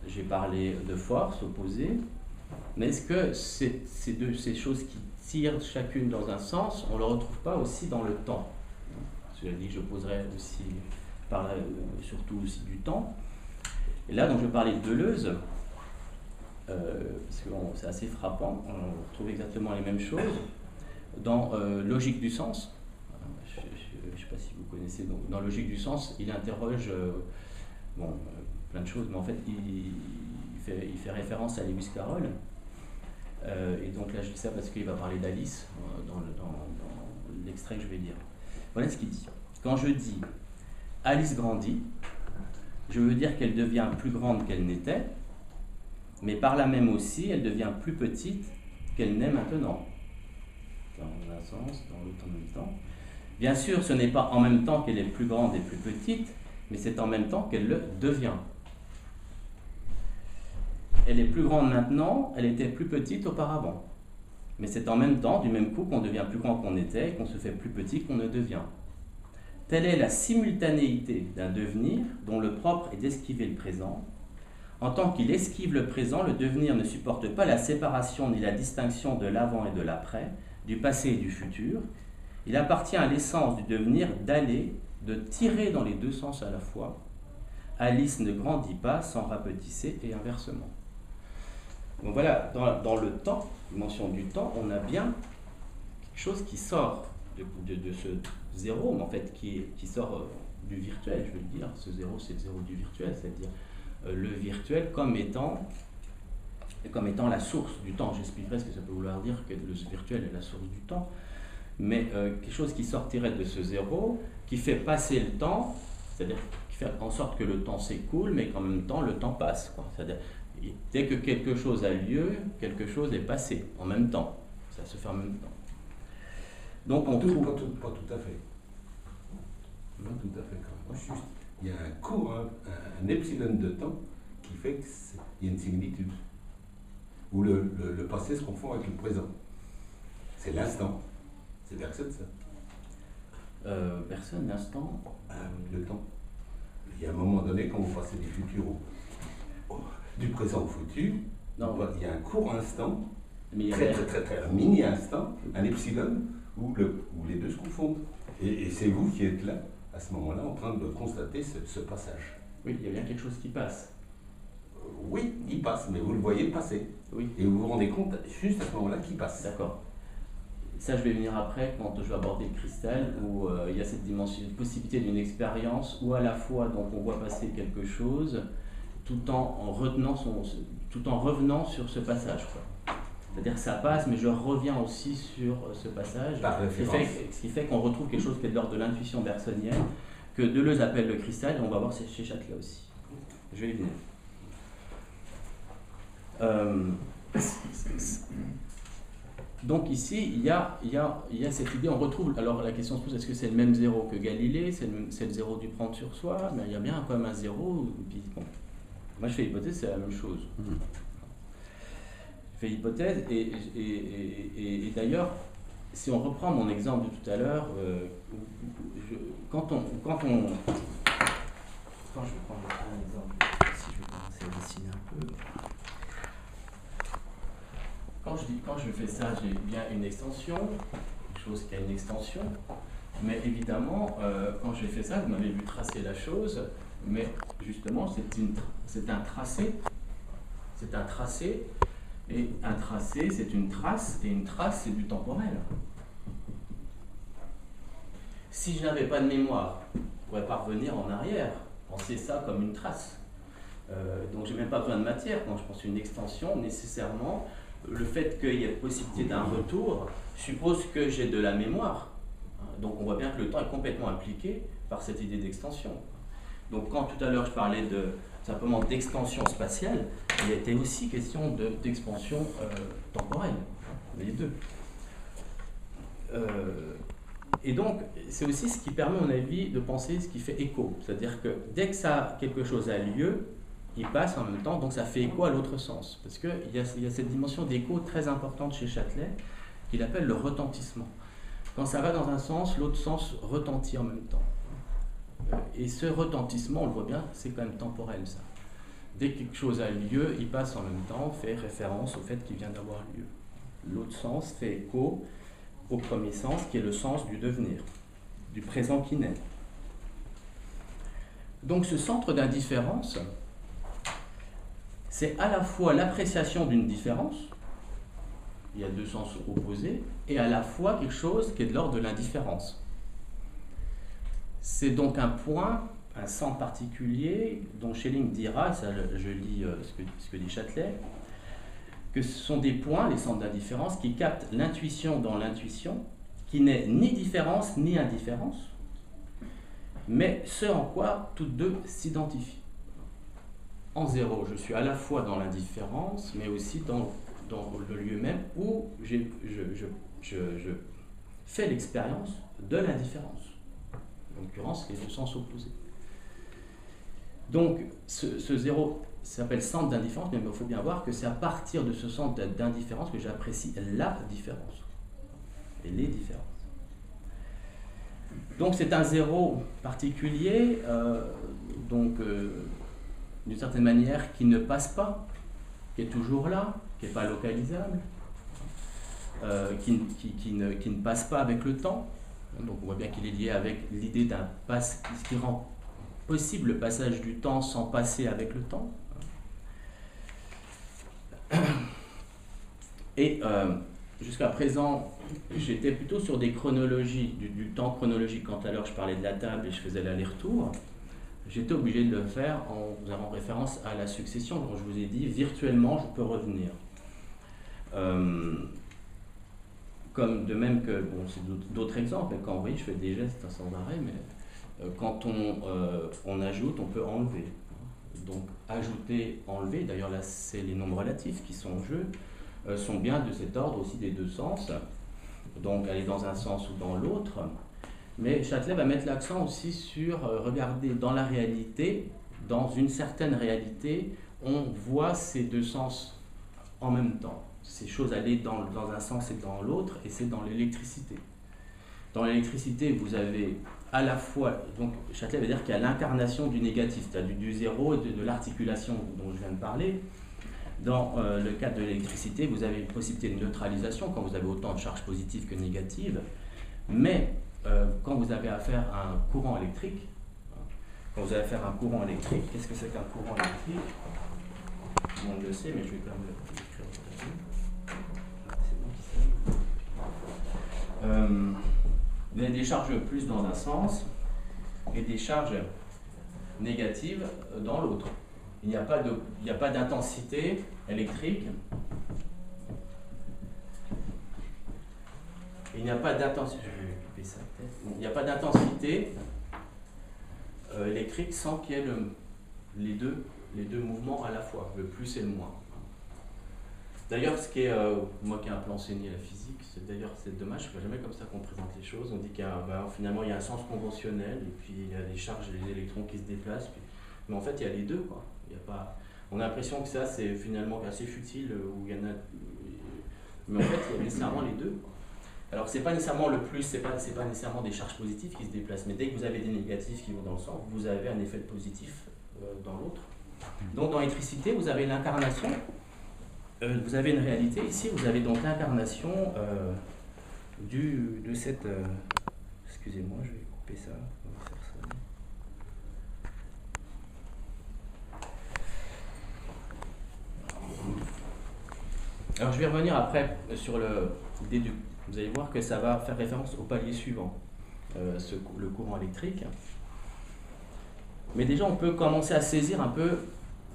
J'ai parlé de force opposée, mais est-ce que ces choses qui tirent chacune dans un sens, on ne le retrouve pas aussi dans le temps? Je dit, je poserai aussi, surtout aussi du temps. Et là, donc, je parlais de Deleuze, parce que c'est assez frappant, on retrouve exactement les mêmes choses dans Logique du sens. Je ne sais pas si vous connaissez, donc, dans Logique du sens, il interroge plein de choses, mais en fait, il fait référence à Lewis Carroll. Et donc là, je dis ça parce qu'il va parler d'Alice dans l'extrait que je vais lire. Voilà ce qu'il dit. Quand je dis Alice grandit, je veux dire qu'elle devient plus grande qu'elle n'était, mais par là même aussi, elle devient plus petite qu'elle n'est maintenant. Dans un sens, dans l'autre en même temps. Bien sûr, ce n'est pas en même temps qu'elle est plus grande et plus petite, mais c'est en même temps qu'elle le devient. Elle est plus grande maintenant, elle était plus petite auparavant. Mais c'est en même temps, du même coup, qu'on devient plus grand qu'on était et qu'on se fait plus petit qu'on ne devient. Telle est la simultanéité d'un devenir dont le propre est d'esquiver le présent. En tant qu'il esquive le présent, le devenir ne supporte pas la séparation ni la distinction de l'avant et de l'après, du passé et du futur. Il appartient à l'essence du devenir d'aller, de tirer dans les deux sens à la fois. Alice ne grandit pas sans rapetisser et inversement. Donc voilà, dans le temps, dimension du temps, on a bien quelque chose qui sort de ce zéro, mais en fait qui sort du virtuel, je veux dire. Ce zéro, c'est le zéro du virtuel, c'est-à-dire le virtuel comme étant la source du temps. J'expliquerai ce que ça peut vouloir dire que le virtuel est la source du temps, mais quelque chose qui sortirait de ce zéro, qui fait passer le temps, c'est-à-dire qui fait en sorte que le temps s'écoule, mais qu'en même temps le temps passe, quoi. C'est-à-dire, dès que quelque chose a lieu, quelque chose est passé en même temps. Ça se fait en même temps. Donc on trouve... Pas tout à fait. Pas tout à fait. Juste, il y a un court, un epsilon de temps qui fait qu'il y a une similitude. Où le passé se confond avec le présent. C'est l'instant. C'est personne, ça. Personne, l'instant. Le temps. Il y a un moment donné, quand vous passez du futur du présent au futur, non, il y a un court instant, un mini instant, un epsilon, où les deux se confondent. Et c'est vous qui êtes là, à ce moment-là, en train de constater ce passage. Oui, il y a bien quelque chose qui passe. Oui, il passe, mais vous le voyez passer. Oui. Et vous vous rendez compte juste à ce moment-là qu'il passe. D'accord. Ça, je vais venir après, quand je vais aborder le cristal, où il y a cette dimension, une possibilité d'une expérience, où à la fois donc, on voit passer quelque chose, tout en revenant sur ce passage, quoi. C'est-à-dire que ça passe, mais je reviens aussi sur ce passage, ce qui fait qu'on retrouve quelque chose qui est de l'ordre de l'intuition bergsonienne, que Deleuze appelle le cristal, et on va voir c'est chez Châtelet aussi. Je vais y venir. Donc ici, il y a cette idée, on retrouve, alors la question se pose, est-ce que c'est le même zéro que Galilée, c'est le zéro du prendre sur soi, mais il y a bien quand même un zéro, puis bon. Moi je fais l'hypothèse, c'est la même chose. Je fais l'hypothèse, et d'ailleurs, si on reprend mon exemple de tout à l'heure, quand je vais prendre un exemple, si je vais commencer à dessiner un peu. Quand je fais ça, j'ai bien une extension, quelque chose qui a une extension, mais évidemment, quand j'ai fait ça, vous m'avez vu tracer la chose, mais justement, c'est un tracé. C'est un tracé, et un tracé, c'est une trace, et une trace, c'est du temporel. Si je n'avais pas de mémoire, je ne pourrais pas revenir en arrière, penser ça comme une trace. Donc, je n'ai même pas besoin de matière. Quand je pense une extension, nécessairement, le fait qu'il y ait possibilité d'un retour suppose que j'ai de la mémoire. Donc on voit bien que le temps est complètement impliqué par cette idée d'extension. Donc quand tout à l'heure je parlais simplement d'extension spatiale, il était aussi question d'expansion temporelle, les deux. Et donc c'est aussi ce qui permet, à mon avis, de penser ce qui fait écho. C'est-à-dire que dès que quelque chose a lieu, il passe en même temps, donc ça fait écho à l'autre sens. Parce qu'il y a cette dimension d'écho très importante chez Châtelet, qu'il appelle le retentissement. Quand ça va dans un sens, l'autre sens retentit en même temps. Et ce retentissement, on le voit bien, c'est quand même temporel, ça. dès que quelque chose a lieu, il passe en même temps, fait référence au fait qu'il vient d'avoir lieu. L'autre sens fait écho au premier sens, qui est le sens du devenir, du présent qui naît. Donc ce centre d'indifférence, c'est à la fois l'appréciation d'une différence, il y a deux sens opposés, et à la fois quelque chose qui est de l'ordre de l'indifférence. C'est donc un point, un centre particulier, dont Schelling dira, ça je lis ce que dit Châtelet, que ce sont des points, les centres d'indifférence, qui captent l'intuition dans l'intuition, qui n'est ni différence ni indifférence, mais ce en quoi toutes deux s'identifient. En zéro, je suis à la fois dans l'indifférence, mais aussi dans le lieu même où je fais l'expérience de l'indifférence. En l'occurrence, les deux sens opposés. Donc, ce zéro s'appelle centre d'indifférence, mais il faut bien voir que c'est à partir de ce centre d'indifférence que j'apprécie la différence et les différences. Donc, c'est un zéro particulier, d'une certaine manière, qui ne passe pas, qui est toujours là, qui n'est pas localisable, qui ne passe pas avec le temps. Donc, on voit bien qu'il est lié avec l'idée d'un passe, ce qui rend possible le passage du temps sans passer avec le temps. Et jusqu'à présent, j'étais plutôt sur des chronologies, du temps chronologique. Quand à l'heure je parlais de la table et je faisais l'aller-retour, j'étais obligé de le faire en faisant référence à la succession, dont je vous ai dit, virtuellement, je peux revenir. Comme de même que, bon, c'est d'autres exemples, quand vous voyez, je fais des gestes sans arrêt, mais quand on ajoute, on peut enlever. Donc ajouter, enlever, d'ailleurs là c'est les nombres relatifs qui sont en jeu, sont bien de cet ordre aussi des deux sens, donc aller dans un sens ou dans l'autre. Mais Châtelet va mettre l'accent aussi sur regarder dans la réalité, dans une certaine réalité, on voit ces deux sens en même temps. Ces choses aller dans un sens et dans l'autre, et c'est dans l'électricité. Dans l'électricité, vous avez à la fois, donc Châtelet va dire qu'il y a l'incarnation du négatif, c'est-à-dire du zéro et de l'articulation dont je viens de parler. Dans le cadre de l'électricité, vous avez une possibilité de neutralisation quand vous avez autant de charges positives que négatives, mais quand vous avez affaire à un courant électrique, qu'est-ce que c'est qu'un courant électrique? Tout le monde le sait, mais je vais quand même l'écrire aujourd'hui. C'est bon. Vous avez des charges plus dans un sens et des charges négatives dans l'autre. Il n'y a pas d'intensité électrique. Il n'y a pas d'intensité. Je vais couper ça peut-être. Il n'y a pas d'intensité électrique sans qu'il y ait les deux mouvements à la fois, le plus et le moins. D'ailleurs, ce qui est, moi qui ai un peu enseigné la physique, c'est dommage, c'est jamais comme ça qu'on présente les choses. On dit qu'il y a, finalement il y a un sens conventionnel, et puis il y a des charges et des électrons qui se déplacent, mais en fait il y a les deux, quoi. On a l'impression que ça c'est finalement assez futile, où il y en a, mais en fait il y a nécessairement les deux, quoi. Alors c'est pas nécessairement le plus, c'est pas nécessairement des charges positives qui se déplacent, mais dès que vous avez des négatifs qui vont dans le sens, vous avez un effet positif dans l'autre. Donc dans l'électricité, vous avez l'incarnation. Vous avez une réalité, ici vous avez donc l'incarnation de cette... excusez-moi, je vais couper ça, on va faire ça. Alors je vais revenir après sur l'idée du... Vous allez voir que ça va faire référence au palier suivant, le courant électrique. Mais déjà on peut commencer à saisir un peu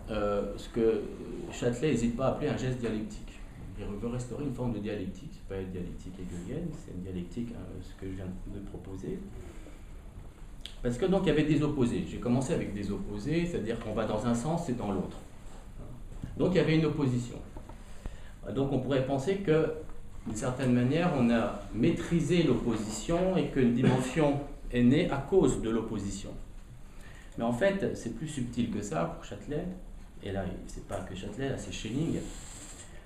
ce que Châtelet n'hésite pas à appeler un geste dialectique. Il veut restaurer une forme de dialectique, c'est pas une dialectique hegelienne, c'est une dialectique, ce que je viens de proposer. Parce que donc il y avait des opposés. J'ai commencé avec des opposés, c'est-à-dire qu'on va dans un sens et dans l'autre. Donc il y avait une opposition. Donc on pourrait penser que, d'une certaine manière, on a maîtrisé l'opposition et qu'une dimension est née à cause de l'opposition. Mais en fait, c'est plus subtil que ça pour Châtelet. Et là, c'est pas que Châtelet, là c'est Schelling,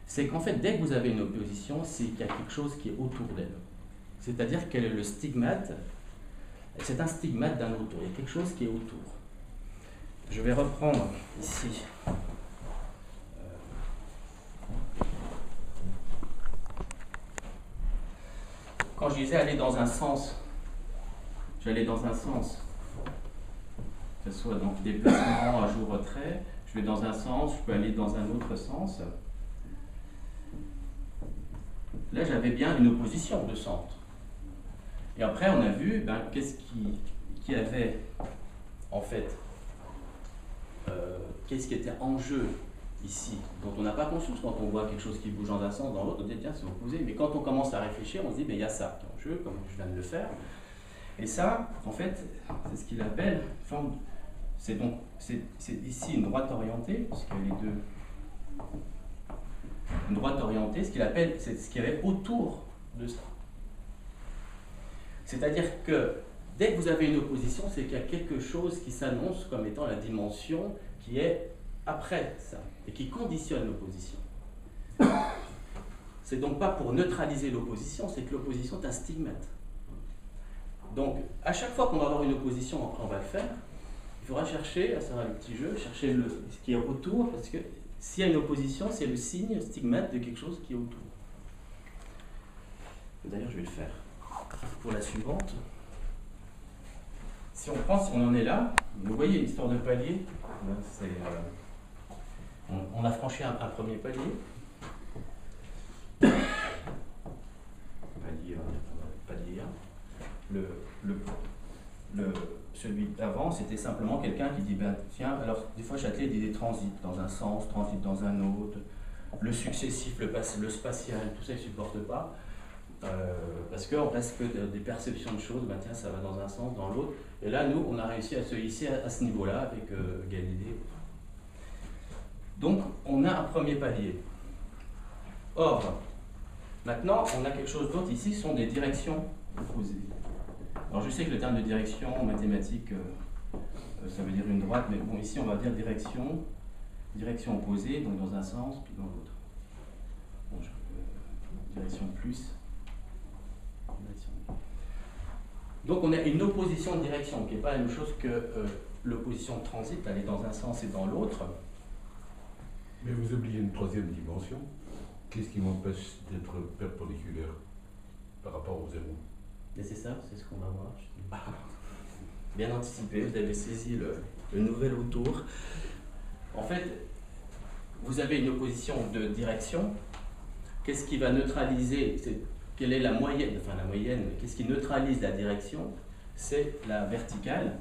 c'est qu'en fait, dès que vous avez une opposition, c'est qu'il y a quelque chose qui est autour d'elle. C'est-à-dire qu'elle est le stigmate, c'est un stigmate d'un autour, il y a quelque chose qui est autour. Je vais reprendre ici quand je disais aller dans un sens, j'allais dans un sens, que ce soit donc déplacement, ajout, retrait, je vais dans un sens, je peux aller dans un autre sens. Là, j'avais bien une opposition de centre. Et après, on a vu qu'est-ce qui avait, en fait, qu'est-ce qui était en jeu ici, dont on n'a pas conscience quand on voit quelque chose qui bouge dans un sens, dans l'autre, on dit tiens, c'est opposé. Mais quand on commence à réfléchir, on se dit, mais il y a ça qui est en jeu, comme je viens de le faire. Et ça, en fait, c'est ce qu'il appelle, c'est ici une droite orientée, puisqu'il y a les deux. Une droite orientée, ce qu'il appelle, c'est ce qu'il y avait autour de ça. C'est-à-dire que dès que vous avez une opposition, c'est qu'il y a quelque chose qui s'annonce comme étant la dimension qui est après ça, et qui conditionne l'opposition. C'est donc pas pour neutraliser l'opposition, c'est que l'opposition est un stigmate. Donc, à chaque fois qu'on va avoir une opposition, après on va le faire, il faudra chercher, ça sera le petit jeu, chercher ce qui est autour, parce que s'il y a une opposition, c'est le signe stigmate de quelque chose qui est autour. D'ailleurs, je vais le faire pour la suivante. Si on en est là, vous voyez l'histoire de palier, on a franchi un premier palier. Palier 1. Celui d'avant, c'était simplement quelqu'un qui dit, tiens, alors des fois Châtelet dit des transits dans un sens, transit dans un autre, le successif, le spatial, tout ça, il ne supporte pas, parce qu'on reste que des perceptions de choses, tiens, ça va dans un sens, dans l'autre, et là, nous, on a réussi à se hisser à ce niveau-là avec Galilée. Donc, on a un premier palier. Or, maintenant, on a quelque chose d'autre ici, ce sont des directions opposées. Alors je sais que le terme de direction en mathématiques, ça veut dire une droite, mais bon, ici on va dire direction opposée, donc dans un sens, puis dans l'autre. Bon, direction plus. Direction. Donc on a une opposition de direction, qui n'est pas la même chose que l'opposition de transit, aller dans un sens et dans l'autre. Mais vous oubliez une troisième dimension. Qu'est-ce qui m'empêche d'être perpendiculaire par rapport au zéro? Et c'est ça, c'est ce qu'on va voir. Bien anticipé, vous avez saisi le nouvel autour. En fait, vous avez une opposition de direction. Qu'est-ce qui va neutraliser? Quelle est la moyenne? Enfin, la moyenne, qu'est-ce qui neutralise la direction? C'est la verticale.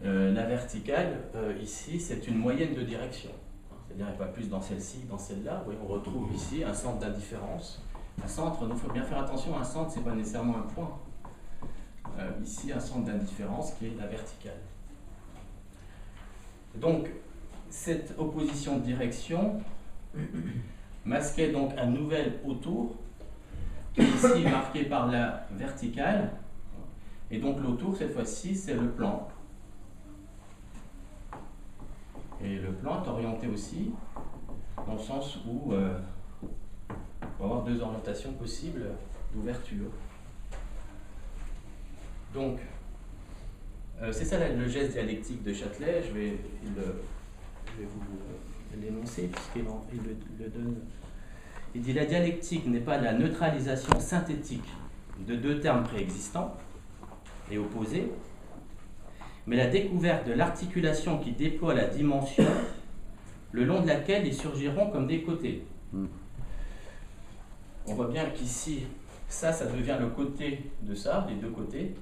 La verticale, ici, c'est une moyenne de direction. C'est-à-dire, il n'y a pas plus dans celle-ci, dans celle-là. Vous voyez, on retrouve ici un centre d'indifférence. Un centre, donc il faut bien faire attention, un centre, ce n'est pas nécessairement un point. Ici, un centre d'indifférence qui est la verticale. Donc, cette opposition de direction masquait donc un nouvel autour, qui est ici marqué par la verticale. Et donc, l'autour, cette fois-ci, c'est le plan. Et le plan est orienté aussi, dans le sens où on va avoir deux orientations possibles d'ouverture. Donc, c'est ça le geste dialectique de Châtelet. Je vais vous l'énoncer, puisqu'il le donne. Il dit: la dialectique n'est pas la neutralisation synthétique de deux termes préexistants et opposés, mais la découverte de l'articulation qui déploie la dimension, le long de laquelle ils surgiront comme des côtés. On voit bien qu'ici, ça devient le côté de ça, les deux côtés.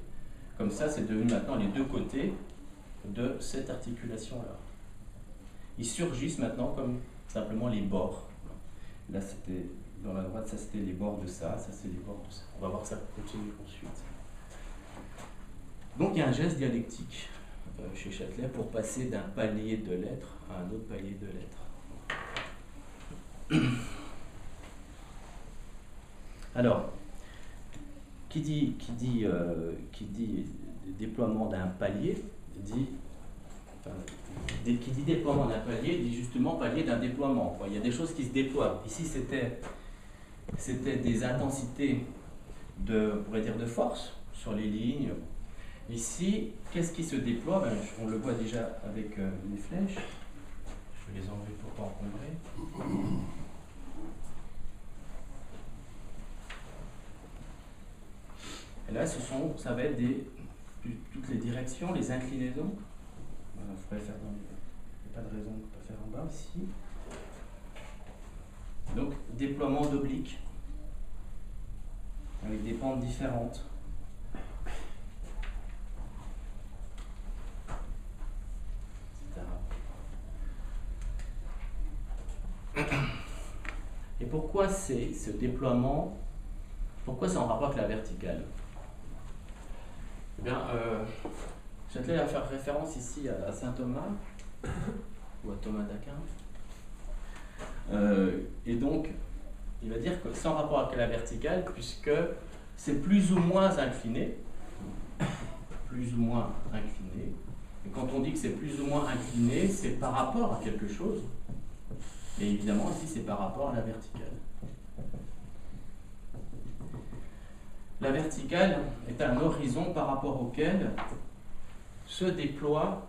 Comme ça, c'est devenu maintenant les deux côtés de cette articulation-là. Ils surgissent maintenant comme simplement les bords. Là, c'était dans la droite, ça c'était les bords de ça, ça c'est les bords de ça. On va voir ça continuer ensuite. Donc il y a un geste dialectique chez Châtelet pour passer d'un palier de lettres à un autre palier de lettres. Alors, qui dit déploiement d'un palier, qui dit déploiement d'un palier, dit justement palier d'un déploiement. Il y a des choses qui se déploient. Ici, c'était des intensités on pourrait dire de force sur les lignes. Ici, qu'est-ce qui se déploie? On le voit déjà avec les flèches. Je vais les enlever pour ne pas encombrer. là, ça va être toutes les directions, les inclinaisons. Voilà, je pourrais faire il n'y a pas de raison de ne pas faire en bas ici. Donc, déploiement d'obliques avec des pentes différentes. Et pourquoi ce déploiement, pourquoi c'est en rapport avec la verticale? Eh bien, Châtelet va faire référence ici à saint Thomas, ou à Thomas d'Aquin. Et donc, il va dire que c'est en rapport avec la verticale, puisque c'est plus ou moins incliné. Plus ou moins incliné. Et quand on dit que c'est plus ou moins incliné, c'est par rapport à quelque chose. Et évidemment, ici, c'est par rapport à la verticale. La verticale est un horizon par rapport auquel se déploient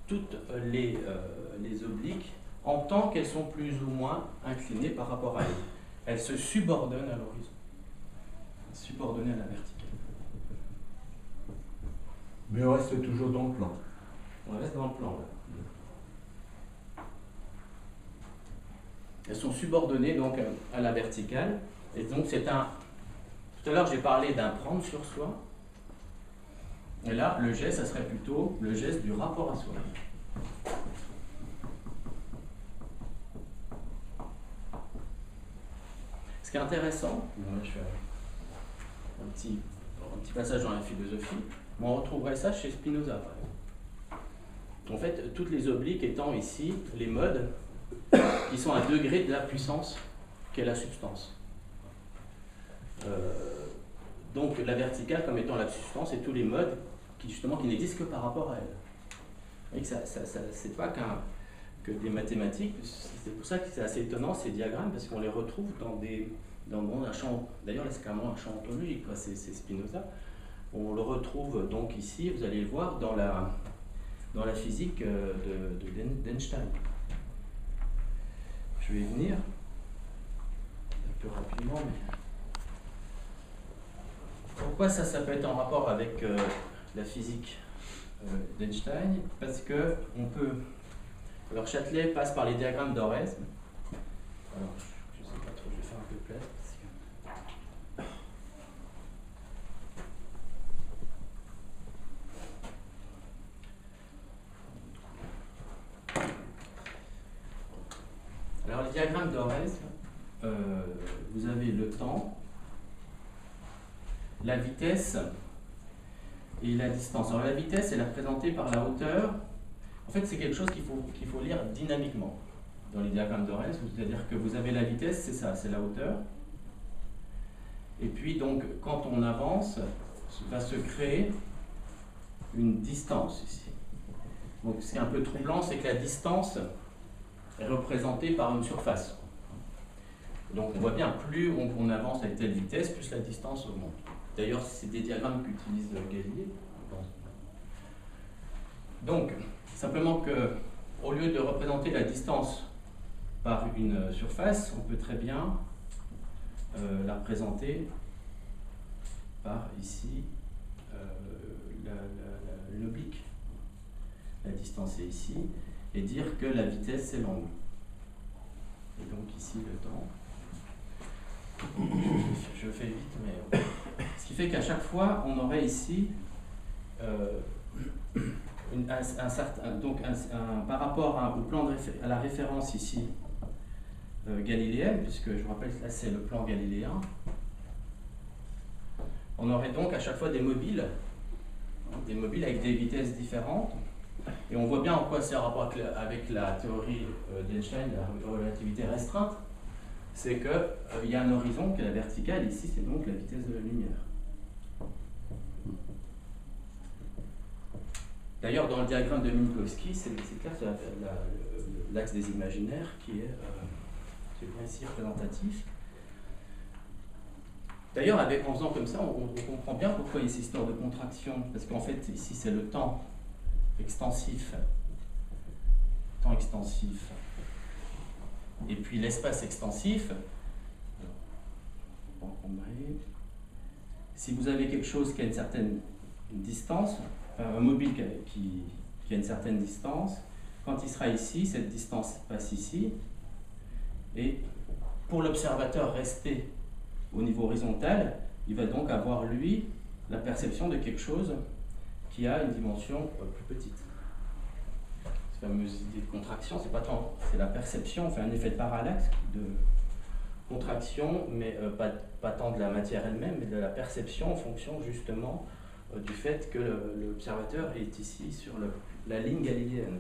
toutes les obliques en tant qu'elles sont plus ou moins inclinées par rapport à elle. Elles se subordonnent à l'horizon, subordonnées à la verticale. Mais on reste toujours dans le plan. On reste dans le plan, là. Elles sont subordonnées donc à la verticale. Et donc c'est un... Tout à l'heure j'ai parlé d'un prendre sur soi. Et là, le geste, ça serait plutôt le geste du rapport à soi. Ce qui est intéressant, je fais un petit passage dans la philosophie, mais on retrouverait ça chez Spinoza. En fait, toutes les obliques étant ici les modes qui sont à degré de la puissance qu'est la substance. Donc la verticale comme étant la substance et tous les modes qui n'existent que par rapport à elle. Et que c'est pas que des mathématiques, c'est pour ça que c'est assez étonnant ces diagrammes, parce qu'on les retrouve dans un champ, d'ailleurs là c'est carrément un champ ontologique, c'est Spinoza. On le retrouve donc ici, vous allez le voir, dans la physique d'Einstein. Je vais y venir un peu rapidement, mais pourquoi ça peut être en rapport avec la physique d'Einstein? Parce que on peut. Alors Châtelet passe par les diagrammes d'Orez. Alors je ne sais pas trop, je vais faire un peu de place. Alors les diagrammes d'Orez, vous avez le temps, la vitesse et la distance. Alors la vitesse, elle est représentée par la hauteur. En fait, c'est quelque chose qu'il faut lire dynamiquement dans les diagrammes d'Orez. C'est-à-dire que vous avez la vitesse, c'est ça, c'est la hauteur. Et puis donc, quand on avance, va se créer une distance ici. Donc ce qui est un peu troublant, c'est que la distance est représentée par une surface. Donc on voit bien, plus on avance à telle vitesse, plus la distance augmente. D'ailleurs, c'est des diagrammes qu'utilise Galilée. Donc, simplement que, au lieu de représenter la distance par une surface, on peut très bien la représenter par ici l'oblique. La distance est ici, et dire que la vitesse c'est l'angle. Et donc ici le temps. Je fais vite, mais ce qui fait qu'à chaque fois on aurait ici par rapport au plan à la référence ici galiléenne, puisque je vous rappelle que là c'est le plan galiléen, on aurait donc à chaque fois des mobiles avec des vitesses différentes, et on voit bien en quoi c'est en rapport avec la théorie d'Einstein, la relativité restreinte. C'est qu'il y a un horizon qui est la verticale, ici c'est donc la vitesse de la lumière. D'ailleurs, dans le diagramme de Minkowski, c'est clair que l'axe des imaginaires qui est bien ici représentatif. D'ailleurs, en faisant comme ça, on comprend bien pourquoi il y a ces histoires de contraction, parce qu'en fait, ici c'est le temps extensif, et puis l'espace extensif, si vous avez quelque chose qui a une certaine distance, un mobile qui a une certaine distance, quand il sera ici, cette distance passe ici, et pour l'observateur resté au niveau horizontal, il va donc avoir, lui, la perception de quelque chose qui a une dimension plus petite. Cette fameuse idée de contraction, c'est pas tant, c'est la perception, on fait un effet de parallaxe, de contraction, mais pas tant de la matière elle-même, mais de la perception en fonction justement du fait que l'observateur est ici sur la ligne galiléenne.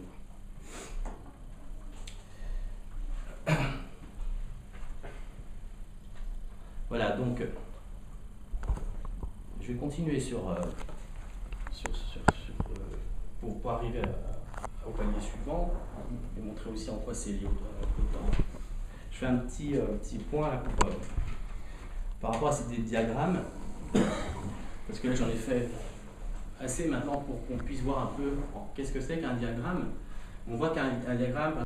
Voilà, donc je vais continuer pour arriver au palier suivant et montrer aussi en quoi c'est lié au temps. Je fais un petit point là par rapport à ces diagrammes, parce que là j'en ai fait assez maintenant pour qu'on puisse voir un peu qu'est-ce que c'est qu'un diagramme. On voit qu'un diagramme,